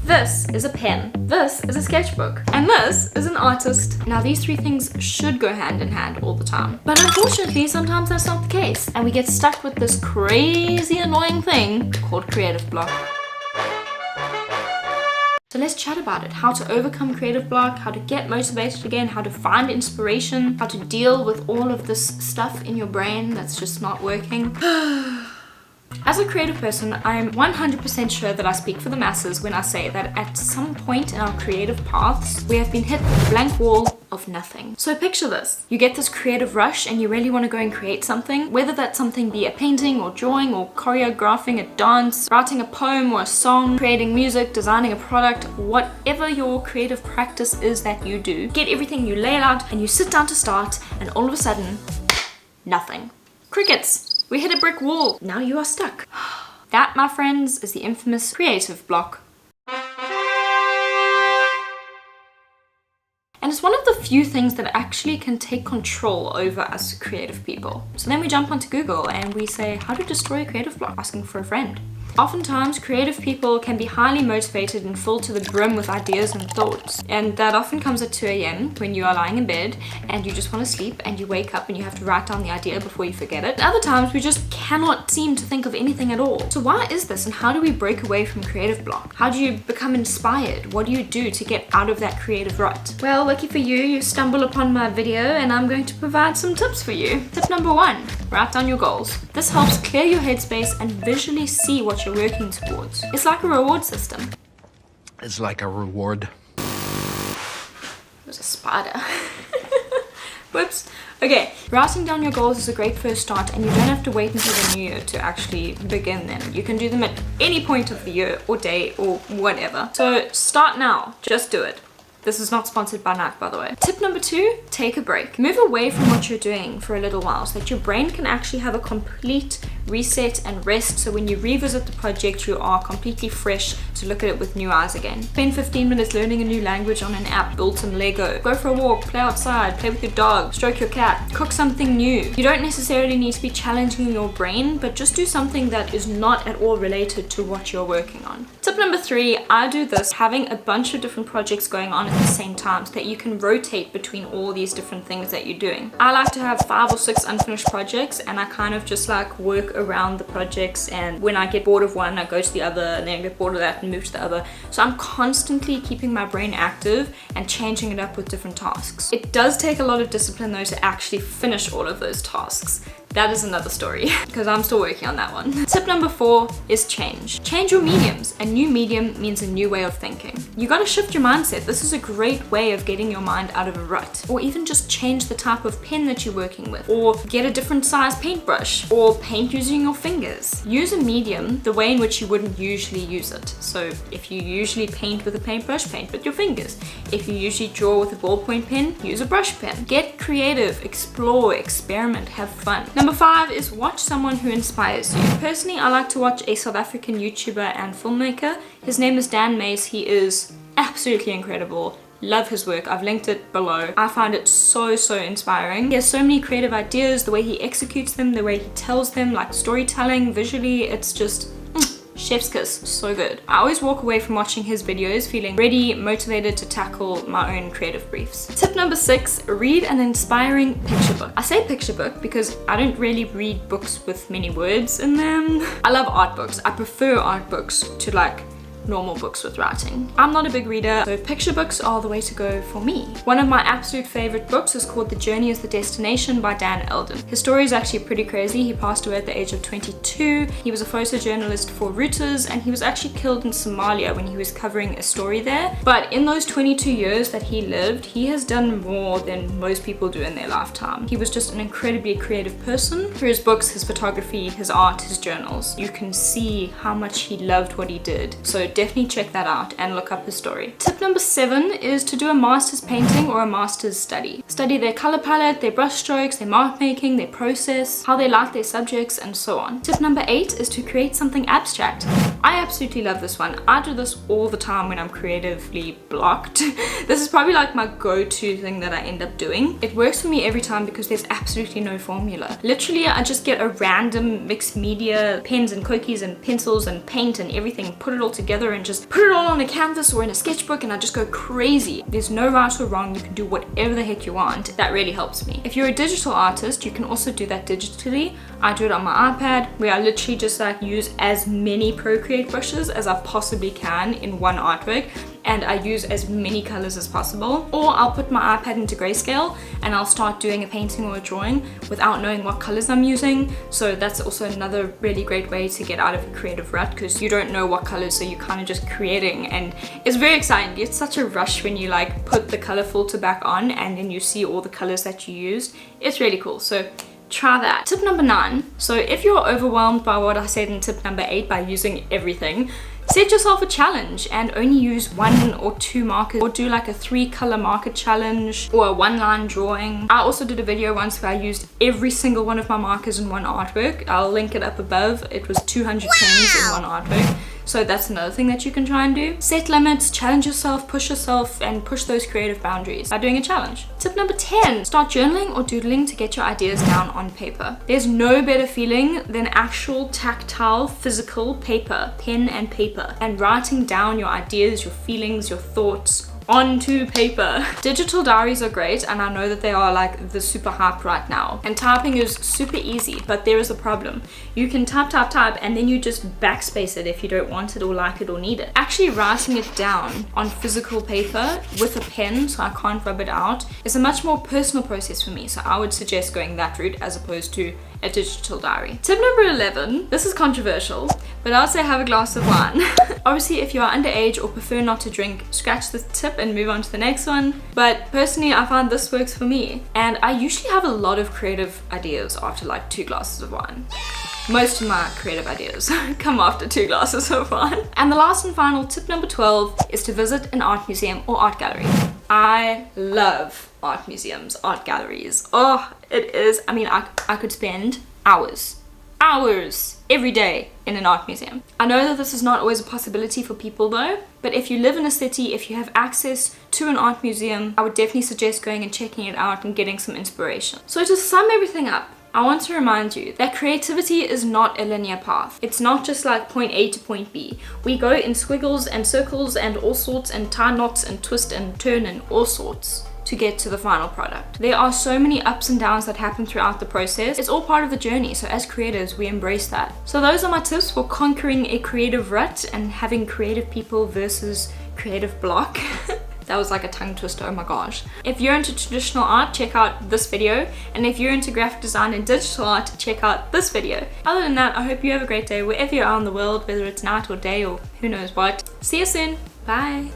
This is a pen, this is a sketchbook, and this is an artist. Now these three things should go hand in hand all the time. But unfortunately, sometimes that's not the case, and we get stuck with this crazy annoying thing called creative block. So let's chat about it. How to overcome creative block, how to get motivated again, how to find inspiration, how to deal with all of this stuff in your brain that's just not working. As a creative person, I'm 100% sure that I speak for the masses when I say that at some point in our creative paths, we have been hit with a blank wall of nothing. So picture this. You get this creative rush and you really want to go and create something, whether that something be a painting or drawing or choreographing a dance, writing a poem or a song, creating music, designing a product, whatever your creative practice is that you do. Get everything, you lay it out and you sit down to start, and all of a sudden, nothing. Crickets. We hit a brick wall. Now you are stuck. That, my friends, is the infamous creative block. And it's one of the few things that actually can take control over us creative people. So then we jump onto Google and we say, how to destroy a creative block, asking for a friend. Oftentimes, creative people can be highly motivated and full to the brim with ideas and thoughts. And that often comes at 2 a.m. when you are lying in bed and you just want to sleep and you wake up and you have to write down the idea before you forget it. Other times, we just cannot seem to think of anything at all. So why is this, and how do we break away from creative block? How do you become inspired? What do you do to get out of that creative rut? Well, lucky for you, you stumble upon my video and I'm going to provide some tips for you. Tip number 1, write down your goals. This helps clear your headspace and visually see what you're working towards. It's like a reward system. It's like a reward. There's a spider. Whoops. Okay, writing down your goals is a great first start, and you don't have to wait until the new year to actually begin them. You can do them at any point of the year or day or whatever. So start now. Just do it. This is not sponsored by Nike, by the way. Tip number 2, take a break. Move away from what you're doing for a little while so that your brain can actually have a complete reset and rest, so when you revisit the project, you are completely fresh to look at it with new eyes again. Spend 15 minutes learning a new language on an app, build some Lego, go for a walk, play outside, play with your dog, stroke your cat, cook something new. You don't necessarily need to be challenging your brain, but just do something that is not at all related to what you're working on. Tip number 3, I do this having a bunch of different projects going on at the same time so that you can rotate between all these different things that you're doing. I like to have 5 or 6 unfinished projects, and I kind of just like work around the projects, and when I get bored of one I go to the other, and then I get bored of that and move to the other. So I'm constantly keeping my brain active and changing it up with different tasks. It does take a lot of discipline though to actually finish all of those tasks. That is another story because I'm still working on that one. Tip number 4 is change. Change your mediums. A new medium means a new way of thinking. You gotta shift your mindset. This is a great way of getting your mind out of a rut. Or even just change the type of pen that you're working with. Or get a different size paintbrush. Or paint using your fingers. Use a medium the way in which you wouldn't usually use it. So if you usually paint with a paintbrush, paint with your fingers. If you usually draw with a ballpoint pen, use a brush pen. Get creative, explore, experiment, have fun. Number 5 is watch someone who inspires you. Personally, I like to watch a South African YouTuber and filmmaker. His name is Dan Mays. He is absolutely incredible. Love his work. I've linked it below. I find it so inspiring. He has so many creative ideas, the way he executes them, the way he tells them, like storytelling, visually, it's just chef's kiss, so good. I always walk away from watching his videos feeling ready, motivated to tackle my own creative briefs. Tip number 6, read an inspiring picture book. I say picture book because I don't really read books with many words in them. I love art books. I prefer art books to like normal books with writing. I'm not a big reader, so picture books are the way to go for me. One of my absolute favorite books is called The Journey is the Destination by Dan Eldon. His story is actually pretty crazy. He passed away at the age of 22. He was a photojournalist for Reuters, and he was actually killed in Somalia when he was covering a story there. But in those 22 years that he lived, he has done more than most people do in their lifetime. He was just an incredibly creative person. Through his books, his photography, his art, his journals, you can see how much he loved what he did. So definitely check that out and look up his story. Tip number 7 is to do a master's painting or a master's study. Study their color palette, their brush strokes, their mark making, their process, how they light their subjects, and so on. Tip number 8 is to create something abstract. I absolutely love this one. I do this all the time when I'm creatively blocked. This is probably like my go-to thing that I end up doing. It works for me every time because there's absolutely no formula. Literally, I just get a random mixed media, pens and cookies and pencils and paint and everything, put it all together and just put it all on a canvas or in a sketchbook, and I just go crazy. There's no right or wrong. You can do whatever the heck you want. That really helps me. If you're a digital artist, you can also do that digitally. I do it on my iPad, where I literally just like use as many Procreate brushes as I possibly can in one artwork, and I use as many colors as possible. Or I'll put my iPad into grayscale and I'll start doing a painting or a drawing without knowing what colors I'm using. So that's also another really great way to get out of a creative rut, because you don't know what colors, so you're kind of just creating, and it's very exciting. It's such a rush when you like put the color filter back on and then you see all the colors that you used. It's really cool. So try that. Tip number 9. So if you're overwhelmed by what I said in tip number 8 by using everything, set yourself a challenge and only use 1 or 2 markers, or do like a 3-color marker challenge or a 1-line drawing. I also did a video once where I used every single one of my markers in one artwork. I'll link it up above. It was 200 pens in one artwork. So that's another thing that you can try and do. Set limits, challenge yourself, and push those creative boundaries by doing a challenge. Tip number 10, start journaling or doodling to get your ideas down on paper. There's no better feeling than actual tactile, physical paper, pen and paper, and writing down your ideas, your feelings, your thoughts onto paper. Digital diaries are great, and I know that they are like the super hype right now, and typing is super easy, but there is a problem. You can type and then you just backspace it if you don't want it or like it or need it. Actually writing it down on physical paper with a pen so I can't rub it out is a much more personal process for me, so I would suggest going that route as opposed to a digital diary. Tip number 11, this is controversial, but I would say have a glass of wine. Obviously, if you are underage or prefer not to drink, scratch this tip and move on to the next one. But personally, I find this works for me, and I usually have a lot of creative ideas after like 2 glasses of wine. Most of my creative ideas come after 2 glasses of wine. And the last and final tip number 12 is to visit an art museum or art gallery. I love art museums, art galleries. Oh, it is, I mean, I could spend hours every day in an art museum. I know that this is not always a possibility for people though, but if you live in a city, if you have access to an art museum, I would definitely suggest going and checking it out and getting some inspiration. So to sum everything up, I want to remind you that creativity is not a linear path. It's not just like point A to point B. We go in squiggles and circles and all sorts, and tie knots and twist and turn and all sorts to get to the final product. There are so many ups and downs that happen throughout the process. It's all part of the journey, so as creators, we embrace that. So those are my tips for conquering a creative rut and having creative people versus creative block. That was like a tongue twister, oh my gosh. If you're into traditional art, check out this video. And if you're into graphic design and digital art, check out this video. Other than that, I hope you have a great day wherever you are in the world, whether it's night or day or who knows what. See you soon. Bye.